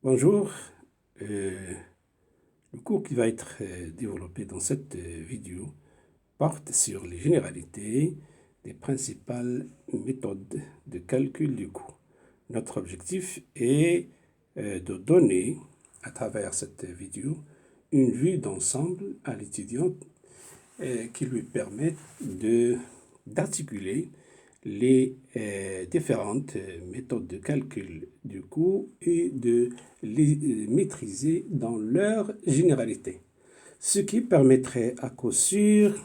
Bonjour, le cours qui va être développé dans cette vidéo porte sur les généralités des principales méthodes de calcul du coût. Notre objectif est de donner, à travers cette vidéo, une vue d'ensemble à l'étudiant qui lui permet d'articuler les différentes méthodes de calcul du coût et de les maîtriser dans leur généralité. Ce qui permettrait à coup sûr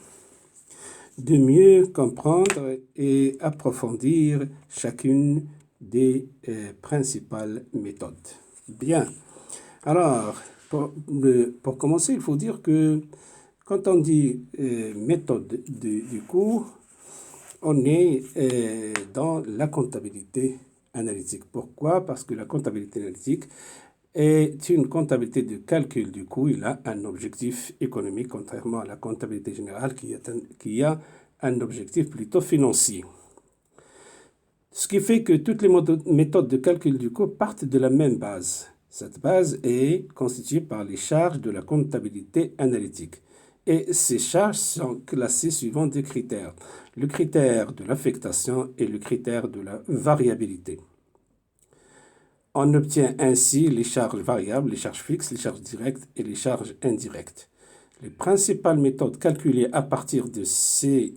de mieux comprendre et approfondir chacune des principales méthodes. Bien. Alors, pour commencer, il faut dire que quand on dit méthode du coût, on est dans la comptabilité analytique. Pourquoi? Parce que la comptabilité analytique est une comptabilité de calcul du coût. Il a un objectif économique, contrairement à la comptabilité générale qui a un objectif plutôt financier. Ce qui fait que toutes les méthodes de calcul du coût partent de la même base. Cette base est constituée par les charges de la comptabilité analytique. Et ces charges sont classées suivant des critères. Le critère de l'affectation et le critère de la variabilité. On obtient ainsi les charges variables, les charges fixes, les charges directes et les charges indirectes. Les principales méthodes calculées à partir de ces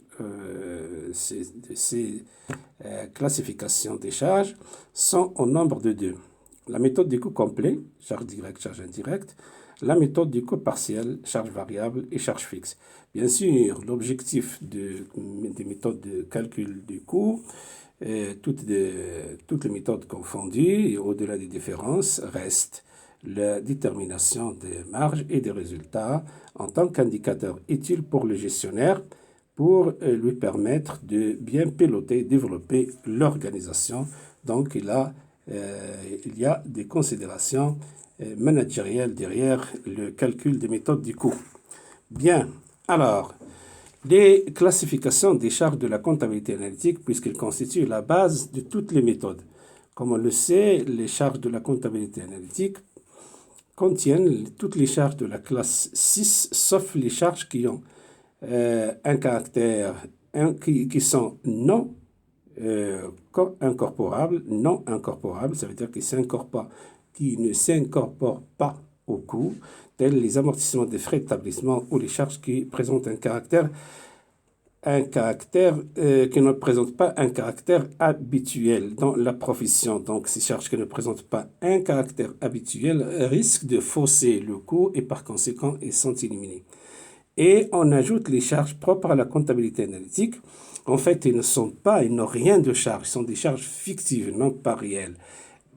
classifications des charges sont au nombre de deux. La méthode du coût complet, charge directe, charge indirecte. La méthode du coût partiel, charge variable et charge fixe. Bien sûr, l'objectif des méthodes de calcul du coût, toutes les méthodes confondues et au-delà des différences, reste la détermination des marges et des résultats en tant qu'indicateur utile pour le gestionnaire pour lui permettre de bien piloter, développer l'organisation. Donc, il y a des considérations managériales derrière le calcul des méthodes du coût. Bien, alors, les classifications des charges de la comptabilité analytique, puisqu'elles constituent la base de toutes les méthodes. Comme on le sait, les charges de la comptabilité analytique contiennent toutes les charges de la classe 6, sauf les charges qui ont un caractère qui sont non incorporables, ça veut dire qui ne s'incorporent pas au coût, tels les amortissements des frais d'établissement ou les charges qui présentent qui ne présentent pas un caractère habituel dans la profession. Donc, ces charges qui ne présentent pas un caractère habituel risquent de fausser le coût et par conséquent, ils sont éliminés. Et on ajoute les charges propres à la comptabilité analytique. En fait, ils n'ont rien de charge, ce sont des charges fictives, non pas réelles.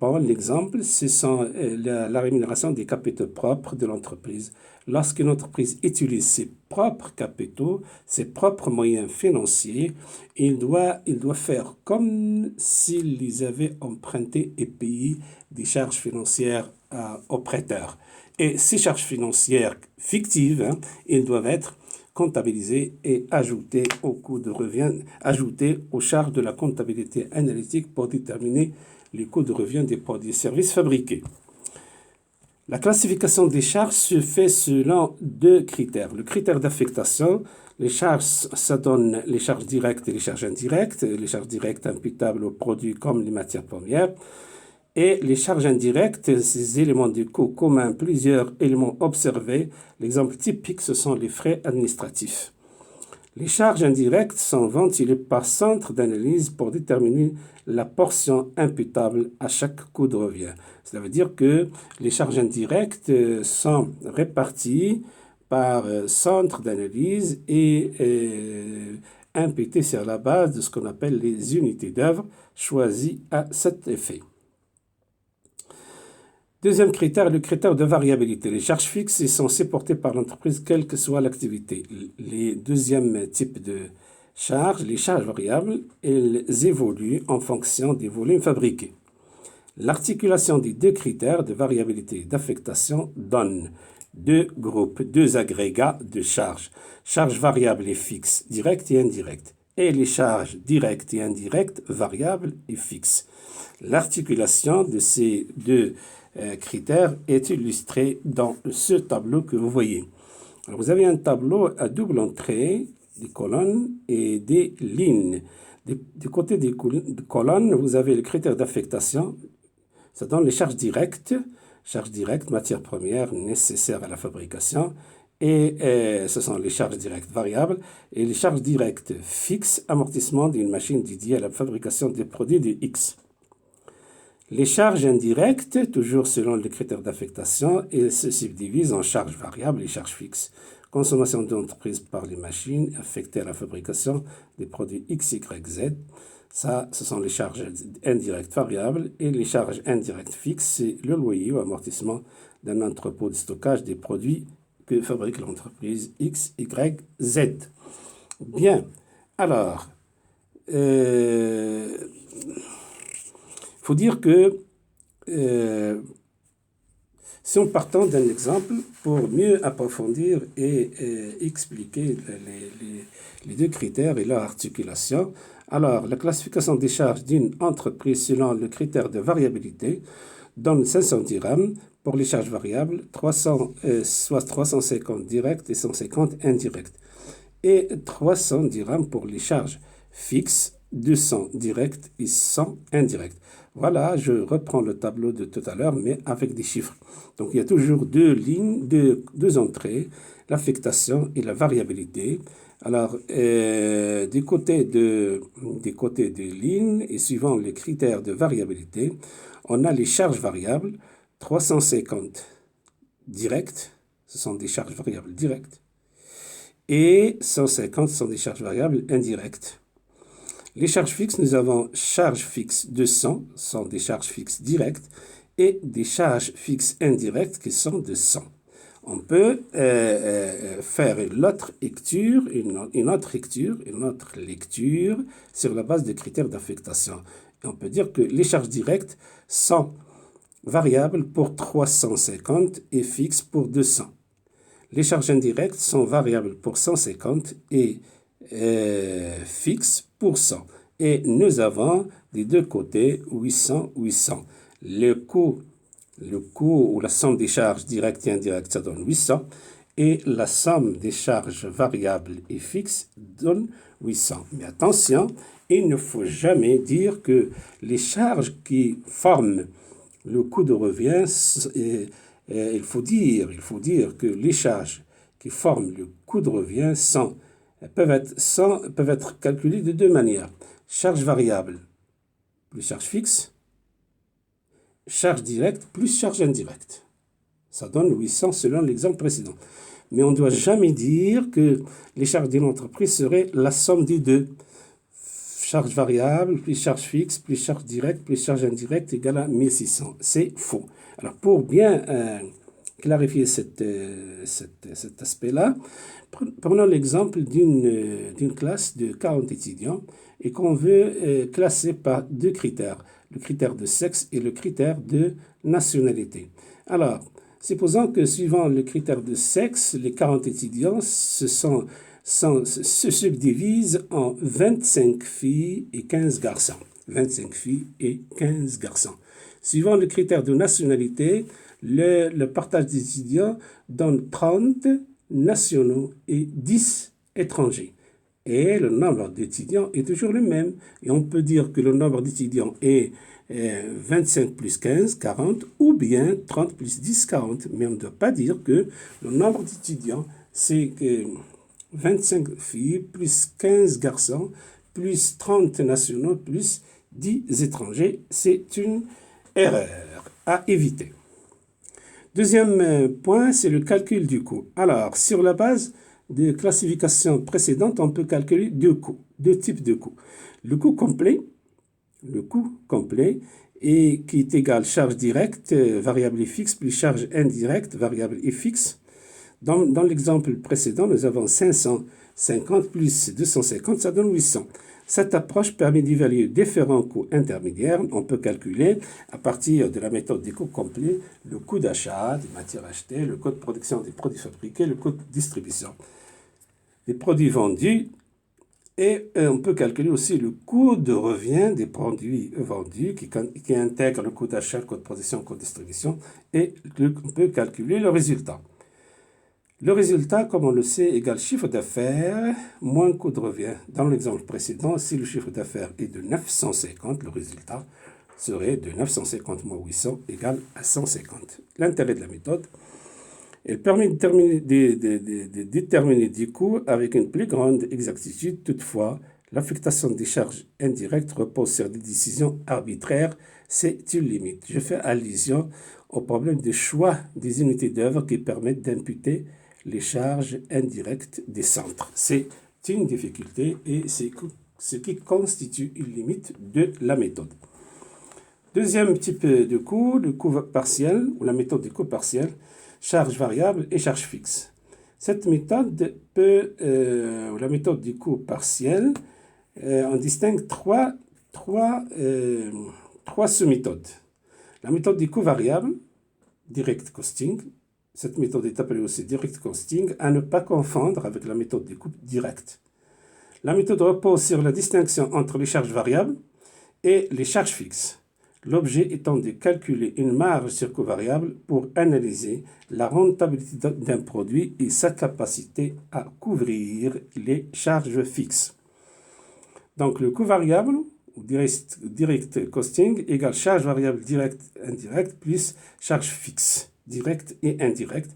Bon, l'exemple, ce sont la rémunération des capitaux propres de l'entreprise. Lorsqu'une entreprise utilise ses propres capitaux, ses propres moyens financiers, il doit faire comme s'il les avait empruntés et payé des charges financières aux prêteurs. Et ces charges financières fictives, ils doivent être comptabilisées et ajoutées au coût de revient, ajoutées aux charges de la comptabilité analytique pour déterminer les coûts de revient des produits et services fabriqués. La classification des charges se fait selon deux critères. Le critère d'affectation, les charges, ça donne les charges directes et les charges indirectes. Les charges directes imputables aux produits comme les matières premières. Et les charges indirectes, ces éléments du coût commun, plusieurs éléments observés. L'exemple typique, ce sont les frais administratifs. Les charges indirectes sont ventilées par centre d'analyse pour déterminer la portion imputable à chaque coût de revient. Cela veut dire que les charges indirectes sont réparties par centre d'analyse et imputées sur la base de ce qu'on appelle les unités d'œuvre choisies à cet effet. Deuxième critère, le critère de variabilité. Les charges fixes sont supportées par l'entreprise, quelle que soit l'activité. Les deuxièmes types de charges, les charges variables, elles évoluent en fonction des volumes fabriqués. L'articulation des deux critères de variabilité et d'affectation donne deux groupes, deux agrégats de charges. Charges variables et fixes, directes et indirectes. Et les charges directes et indirectes, variables et fixes. L'articulation de ces deux critère est illustré dans ce tableau que vous voyez. Alors, vous avez un tableau à double entrée, des colonnes et des lignes. Du côté des colonnes, vous avez le critère d'affectation. Ça donne les charges directes, matières premières nécessaires à la fabrication. Et ce sont les charges directes variables et les charges directes fixes, amortissement d'une machine dédiée à la fabrication des produits de X. Les charges indirectes, toujours selon les critères d'affectation, se subdivisent en charges variables et charges fixes. Consommation d'entreprise par les machines affectées à la fabrication des produits X, Y, Z. Ça, ce sont les charges indirectes variables et les charges indirectes fixes, c'est le loyer ou amortissement d'un entrepôt de stockage des produits que fabrique l'entreprise X, Y, Z. Bien, alors, faut dire que si on partant d'un exemple pour mieux approfondir et expliquer les deux critères et leur articulation, alors la classification des charges d'une entreprise selon le critère de variabilité donne 500 dirhams pour les charges variables, soit 350 directes et 150 indirectes, et 300 dirhams pour les charges fixes, 200 directs et 100 indirects. Voilà, je reprends le tableau de tout à l'heure, mais avec des chiffres. Donc, il y a toujours deux lignes, deux entrées, l'affectation et la variabilité. Alors, des côtés des lignes et suivant les critères de variabilité, on a les charges variables, 350 directes, ce sont des charges variables directes, et 150 sont des charges variables indirectes. Les charges fixes, nous avons charges fixes de 100, sont des charges fixes directes, et des charges fixes indirectes qui sont de 100. On peut faire une autre lecture sur la base des critères d'affectation. Et on peut dire que les charges directes sont variables pour 350 et fixes pour 200. Les charges indirectes sont variables pour 150 et fixes pour 100. Et nous avons des deux côtés 800. Le coût ou la somme des charges directes et indirectes, ça donne 800. Et la somme des charges variables et fixes donne 800. Mais attention, il ne faut jamais dire que les charges qui forment le coût de revient, il faut dire que les charges qui forment le coût de revient peuvent être calculées de deux manières. Charge variable plus charge fixe, charge directe plus charge indirecte. Ça donne 800 selon l'exemple précédent. Mais on ne doit jamais dire que les charges d'une entreprise seraient la somme des deux. Charge variable plus charge fixe plus charge directe plus charge indirecte égale à 1600. C'est faux. Alors pour bien clarifier cet aspect-là, prenons l'exemple d'une classe de 40 étudiants et qu'on veut classer par deux critères, le critère de sexe et le critère de nationalité. Alors, supposons que suivant le critère de sexe, les 40 étudiants se subdivisent en 25 filles et 15 garçons. 25 filles et 15 garçons. Suivant le critère de nationalité, le partage des étudiants donne 30 nationaux et 10 étrangers. Et le nombre d'étudiants est toujours le même. Et on peut dire que le nombre d'étudiants est 25 plus 15, 40, ou bien 30 plus 10, 40. Mais on ne doit pas dire que le nombre d'étudiants, c'est 25 filles plus 15 garçons plus 30 nationaux plus 10 étrangers. C'est une erreur à éviter. Deuxième point, c'est le calcul du coût. Alors, sur la base de classification précédente, on peut calculer deux types de coûts. Le coût complet, et qui est égal charge directe, variable et fixe, plus charge indirecte, variable et fixe. Dans l'exemple précédent, nous avons 550 plus 250, ça donne 800. Cette approche permet d'évaluer différents coûts intermédiaires. On peut calculer, à partir de la méthode des coûts complets, le coût d'achat des matières achetées, le coût de production des produits fabriqués, le coût de distribution. Les produits vendus Et on peut calculer aussi le coût de revient des produits vendus qui intègre le coût d'achat, le coût de production, le coût de distribution, et on peut calculer le résultat. Le résultat, comme on le sait, égale chiffre d'affaires moins coût de revient. Dans l'exemple précédent, si le chiffre d'affaires est de 950, le résultat serait de 950 moins 800 égale à 150. L'intérêt de la méthode, elle permet de déterminer des coûts avec une plus grande exactitude. Toutefois, l'affectation des charges indirectes repose sur des décisions arbitraires. C'est une limite. Je fais allusion au problème de choix des unités d'œuvre qui permettent d'imputer les charges indirectes des centres. C'est une difficulté et c'est ce qui constitue une limite de la méthode. Deuxième type de coût, le coût partiel ou la méthode du coût partiel, charges variables et charges fixes. Cette méthode la méthode du coût partiel, on distingue trois sous-méthodes. La méthode du coût variable, direct costing. Cette méthode est appelée aussi direct costing, à ne pas confondre avec la méthode du coût direct. La méthode repose sur la distinction entre les charges variables et les charges fixes. L'objet étant de calculer une marge sur coût variable pour analyser la rentabilité d'un produit et sa capacité à couvrir les charges fixes. Donc le coût variable, ou direct costing, égale charge variable directe indirecte plus charge fixe direct et indirect,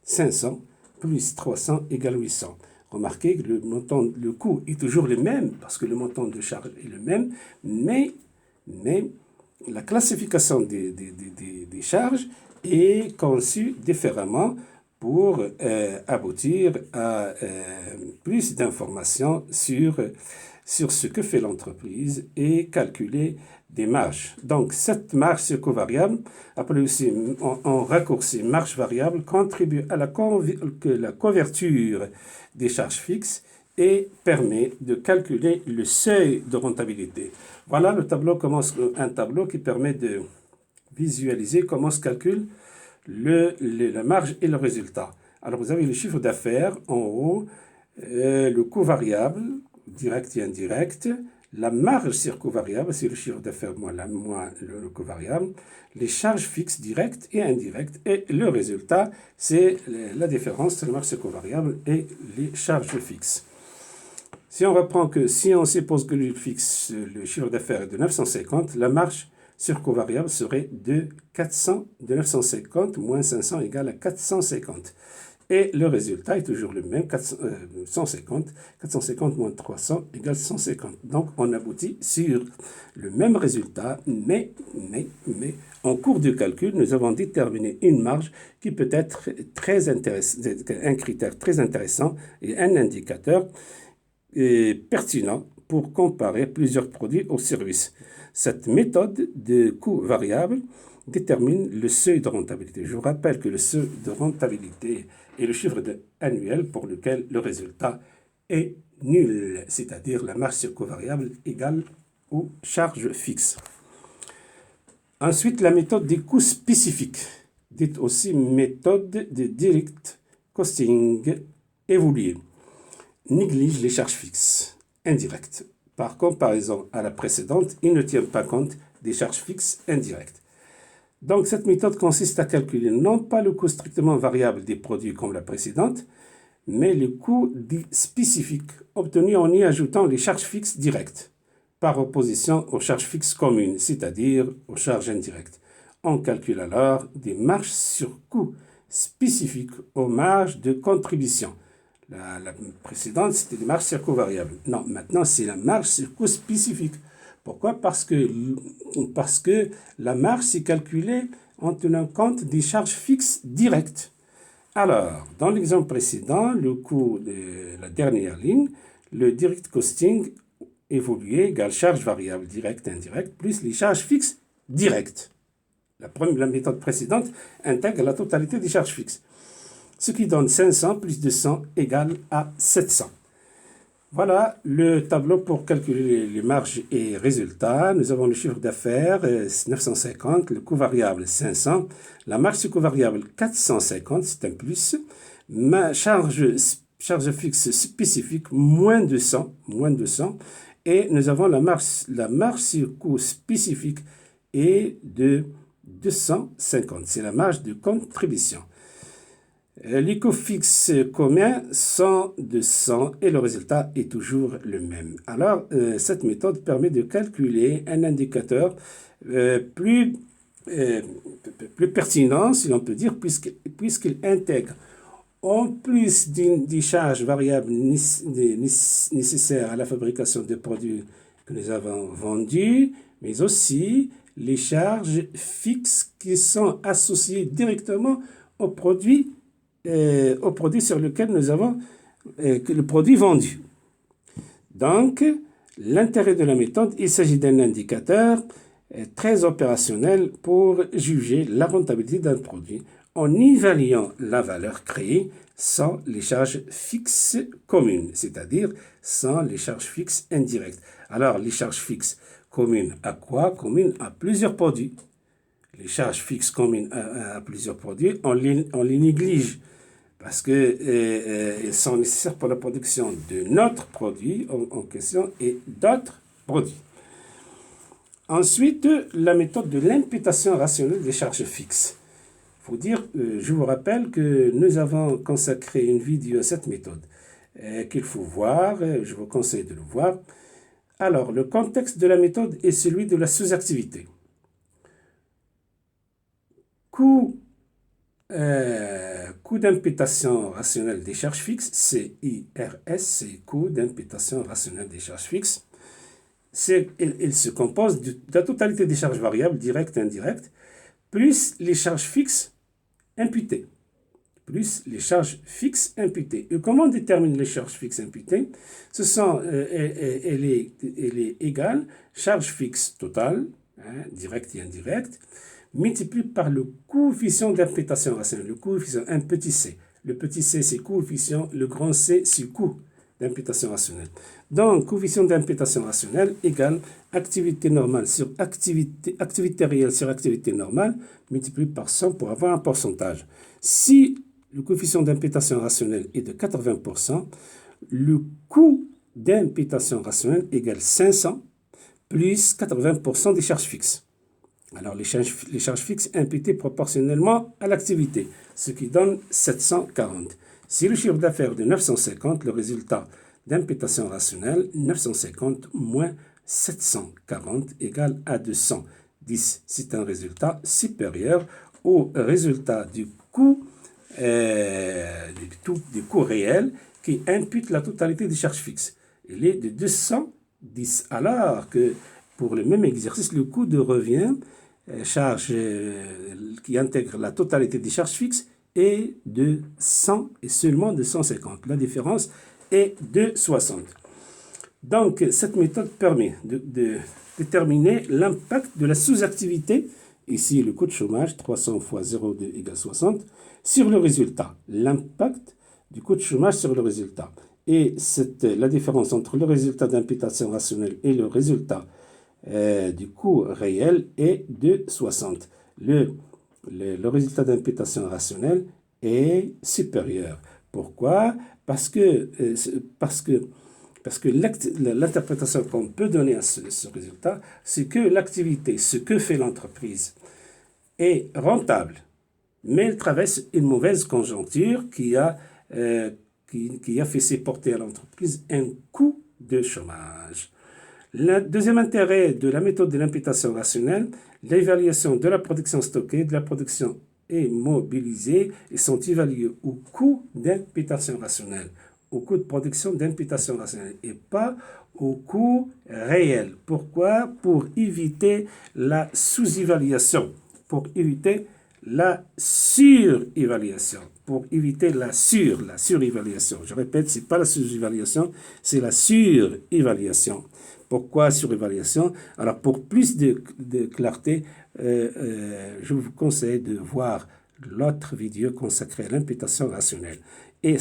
500 plus 300 égale 800. Remarquez que le coût est toujours le même, parce que le montant de charge est le même, mais la classification des charges est conçue différemment pour aboutir à plus d'informations sur ce que fait l'entreprise et calculer des marges. Donc, cette marge sur coût variable, appelée aussi en raccourci marge variable, contribue à la couverture des charges fixes et permet de calculer le seuil de rentabilité. Voilà, un tableau qui permet de visualiser comment se calcule la marge et le résultat. Alors, vous avez le chiffre d'affaires en haut, le coût variable, direct et indirect, la marge sur coût variable, c'est le chiffre d'affaires moins le coût variable, les charges fixes directes et indirectes, et le résultat, c'est la différence entre la marge sur coût variable et les charges fixes. Si on reprend que si on suppose que le chiffre d'affaires est de 950, la marge sur coût variable serait de 950 moins 500 égale à 450. Et le résultat est toujours le même, 450 moins 300 égale 150. Donc, on aboutit sur le même résultat, mais en cours de calcul, nous avons déterminé une marge qui peut être un critère très intéressant et un indicateur pertinent pour comparer plusieurs produits ou services. Cette méthode de coût variable détermine le seuil de rentabilité. Je vous rappelle que le seuil de rentabilité est le chiffre annuel pour lequel le résultat est nul, c'est-à-dire la marge sur coût variable égale aux charges fixes. Ensuite, la méthode des coûts spécifiques, dite aussi méthode de direct costing évoluée, néglige les charges fixes indirectes. Par comparaison à la précédente, il ne tient pas compte des charges fixes indirectes. Donc, cette méthode consiste à calculer non pas le coût strictement variable des produits comme la précédente, mais le coût dit spécifique obtenu en y ajoutant les charges fixes directes, par opposition aux charges fixes communes, c'est-à-dire aux charges indirectes. On calcule alors des marges sur coût spécifiques aux marges de contribution. La précédente, c'était des marges sur coût variable. Non, maintenant, c'est la marge sur coût spécifique. Pourquoi? Parce que la marge s'est calculée en tenant compte des charges fixes directes. Alors, dans l'exemple précédent, le coût de la dernière ligne, le direct costing évolué égale charge variable directe, indirecte, plus les charges fixes directes. La méthode précédente intègre la totalité des charges fixes. Ce qui donne 500 plus 200 égale à 700. Voilà le tableau pour calculer les marges et résultats. Nous avons le chiffre d'affaires 950, le coût variable 500, la marge sur coût variable 450, c'est un plus. Ma charge charge fixe spécifique, moins de 100, et nous avons la marge sur coût spécifique est de 250. C'est la marge de contribution. Les coûts fixes communs sont de 100 et le résultat est toujours le même. Alors, cette méthode permet de calculer un indicateur plus pertinent, si l'on peut dire, puisqu'il intègre en plus des charges variables nécessaires à la fabrication des produits que nous avons vendus, mais aussi les charges fixes qui sont associées directement aux produits sur lequel nous avons le produit vendu. Donc, l'intérêt de la méthode, il s'agit d'un indicateur très opérationnel pour juger la rentabilité d'un produit en évaluant la valeur créée sans les charges fixes communes, c'est-à-dire sans les charges fixes indirectes. Alors, les charges fixes communes à quoi? Communes à plusieurs produits. Les charges fixes communes à plusieurs produits, on les néglige parce qu'elles sont nécessaires pour la production de notre produit en question et d'autres produits. Ensuite, la méthode de l'imputation rationnelle des charges fixes. Il faut dire, je vous rappelle que nous avons consacré une vidéo à cette méthode qu'il faut voir, je vous conseille de le voir. Alors, le contexte de la méthode est celui de la sous-activité. Coût d'imputation rationnelle des charges fixes, CIRS, c'est coût d'imputation rationnelle des charges fixes. Il se compose de la totalité des charges variables, directes et indirectes, plus les charges fixes imputées. Et comment on détermine les charges fixes imputées? Elle est égale charge fixe totale, directe et indirecte, multiplié par le coefficient d'imputation rationnelle, le coefficient, un petit c. Le petit c, c'est coefficient, le grand c, c'est coût d'imputation rationnelle. Donc, coefficient d'imputation rationnelle égale activité normale sur activité réelle sur activité normale, multiplié par 100 pour avoir un pourcentage. Si le coefficient d'imputation rationnelle est de 80%, le coût d'imputation rationnelle égale 500 plus 80% des charges fixes. Alors, les charges fixes imputées proportionnellement à l'activité, ce qui donne 740. Si le chiffre d'affaires est de 950, le résultat d'imputation rationnelle, 950 moins 740 égale à 210. C'est un résultat supérieur au résultat du coût réel qui impute la totalité des charges fixes. Il est de 210, alors que pour le même exercice, le coût de revient, charge qui intègre la totalité des charges fixes, est de 100 et seulement de 150. La différence est de 60. Donc, cette méthode permet de déterminer l'impact de la sous-activité, ici le coût de chômage, 300 fois 0,2 égale 60, sur le résultat. L'impact du coût de chômage sur le résultat. Et la différence entre le résultat d'imputation rationnelle et le résultat du coût réel est de 60. Le résultat d'imputation rationnelle est supérieur. Pourquoi? Parce que l'interprétation qu'on peut donner à ce résultat, c'est que l'activité, ce que fait l'entreprise, est rentable, mais elle traverse une mauvaise conjoncture qui a fait supporter à l'entreprise un coût de chômage. Le deuxième intérêt de la méthode de l'imputation rationnelle, l'évaluation de la production stockée, de la production est mobilisée et sont évaluées au coût d'imputation rationnelle, au coût de production d'imputation rationnelle et pas au coût réel. Pourquoi? Pour éviter la sous-évaluation, pour éviter la surévaluation, pour éviter la surévaluation. Je répète, ce n'est pas la sous-évaluation, c'est la surévaluation. Pourquoi surévaluation? Alors, pour plus de clarté, je vous conseille de voir l'autre vidéo consacrée à l'imputation rationnelle. Et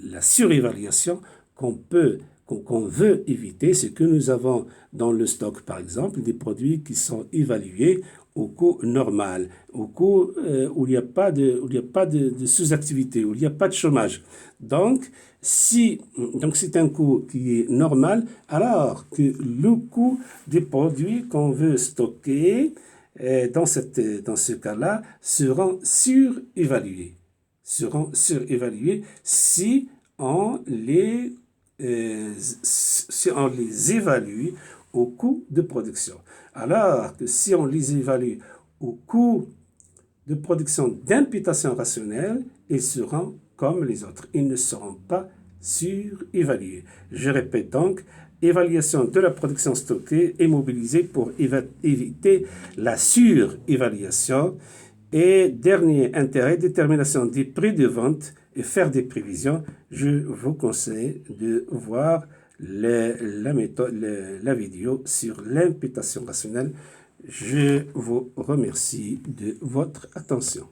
la surévaluation qu'on veut éviter, c'est que nous avons dans le stock, par exemple, des produits qui sont évalués au coût normal, au coût où il n'y a pas de sous-activité, où il n'y a pas de chômage. Donc, donc c'est un coût qui est normal, alors que le coût des produits qu'on veut stocker, dans ce cas-là, seront surévalués. Seront surévalués si on les évalue au coût de production. Alors que si on les évalue au coût de production d'imputation rationnelle, ils seront comme les autres. Ils ne seront pas surévalués. Je répète donc, évaluation de la production stockée et mobilisée pour éviter la surévaluation. Et dernier intérêt, détermination des prix de vente et faire des prévisions. Je vous conseille de voir la vidéo sur l'imputation rationnelle. Je vous remercie de votre attention.